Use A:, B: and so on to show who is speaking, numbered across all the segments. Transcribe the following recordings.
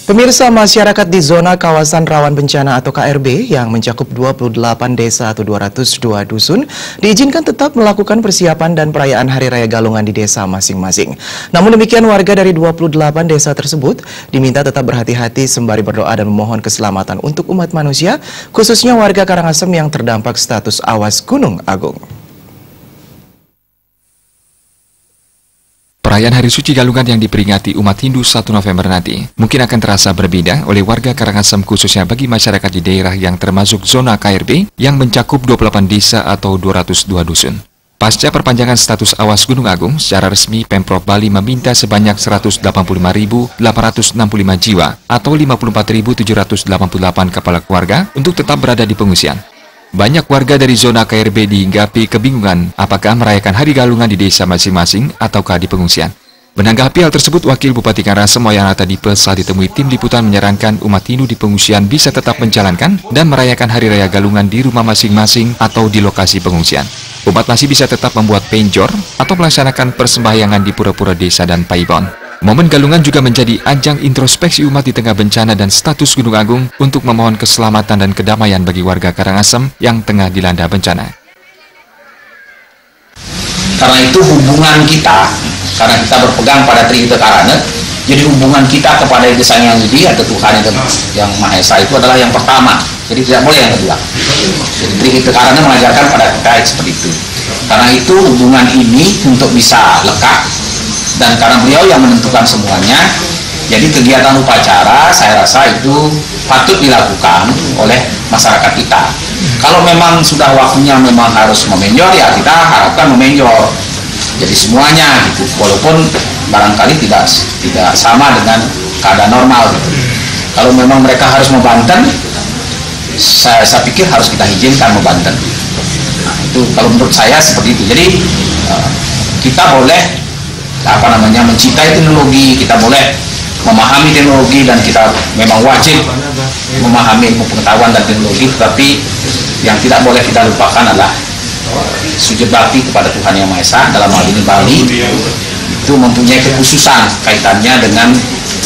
A: Pemirsa, masyarakat di zona kawasan rawan bencana atau KRB yang mencakup 28 desa atau 202 dusun diizinkan tetap melakukan persiapan dan perayaan Hari Raya Galungan di desa masing-masing. Namun demikian, warga dari 28 desa tersebut diminta tetap berhati-hati sembari berdoa dan memohon keselamatan untuk umat manusia, khususnya warga Karangasem yang terdampak status awas Gunung Agung.
B: Perayaan Hari Suci Galungan yang diperingati umat Hindu 1 November nanti mungkin akan terasa berbeda oleh warga Karangasem, khususnya bagi masyarakat di daerah yang termasuk zona KRB yang mencakup 28 desa atau 202 dusun. Pasca perpanjangan status awas Gunung Agung, secara resmi Pemprov Bali meminta sebanyak 185.865 jiwa atau 54.788 kepala keluarga untuk tetap berada di pengungsian. Banyak warga dari zona KRB dihinggapi kebingungan apakah merayakan Hari Galungan di desa masing-masing ataukah di pengungsian. Menanggapi hal tersebut, Wakil Bupati Karangasem Wayanata Dipe saat ditemui tim liputan menyarankan umat Hindu di pengungsian bisa tetap menjalankan dan merayakan Hari Raya Galungan di rumah masing-masing atau di lokasi pengungsian. Umat masih bisa tetap membuat penjor atau melaksanakan persembahyangan di pura-pura desa dan paibon. Momen Galungan juga menjadi ajang introspeksi umat di tengah bencana dan status Gunung Agung untuk memohon keselamatan dan kedamaian bagi warga Karangasem yang tengah dilanda bencana.
C: Karena itu hubungan kita, karena kita berpegang pada Trihita Karana, jadi hubungan kita kepada Ida Sang Hyang Widi atau Tuhan yang Maha Esa itu adalah yang pertama. Jadi tidak boleh yang kedua. Jadi Trihita Karana mengajarkan pada kita seperti itu. Karena itu hubungan ini untuk bisa lekat. Dan karena beliau yang menentukan semuanya, jadi kegiatan upacara saya rasa itu patut dilakukan oleh masyarakat kita. Kalau memang sudah waktunya memang harus memenjor, ya kita harapkan memenjor. Jadi semuanya gitu, walaupun barangkali tidak sama dengan keadaan normal gitu. Kalau memang mereka harus membanten, saya pikir harus kita izinkan membanten. Nah, itu kalau menurut saya seperti itu. Jadi kita boleh mencintai teknologi, kita boleh memahami teknologi dan kita memang wajib memahami ilmu pengetahuan dan teknologi, tetapi yang tidak boleh kita lupakan adalah sujud bakti kepada Tuhan Yang Maha Esa. Dalam hal ini Bali itu mempunyai kekhususan kaitannya dengan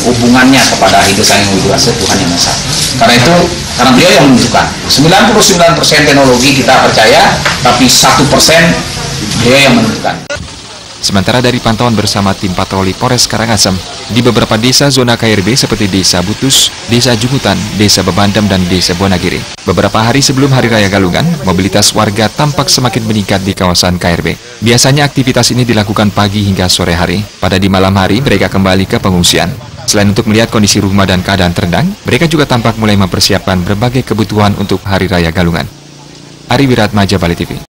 C: hubungannya kepada Ida Sang Hyang Widi Wasa, Tuhan Yang Maha Esa. Karena itu, karena beliau yang menentukan. 99% teknologi kita percaya, tapi 1% beliau yang menentukan.
B: Sementara dari pantauan bersama tim patroli Polres Karangasem, di beberapa desa zona KRB seperti Desa Butus, Desa Jungutan, Desa Bebandem, dan Desa Bonagiri. Beberapa hari sebelum Hari Raya Galungan, mobilitas warga tampak semakin meningkat di kawasan KRB. Biasanya aktivitas ini dilakukan pagi hingga sore hari. Pada di malam hari, mereka kembali ke pengungsian. Selain untuk melihat kondisi rumah dan keadaan terendang, mereka juga tampak mulai mempersiapkan berbagai kebutuhan untuk Hari Raya Galungan. Ari Wiratmaja, Bali TV.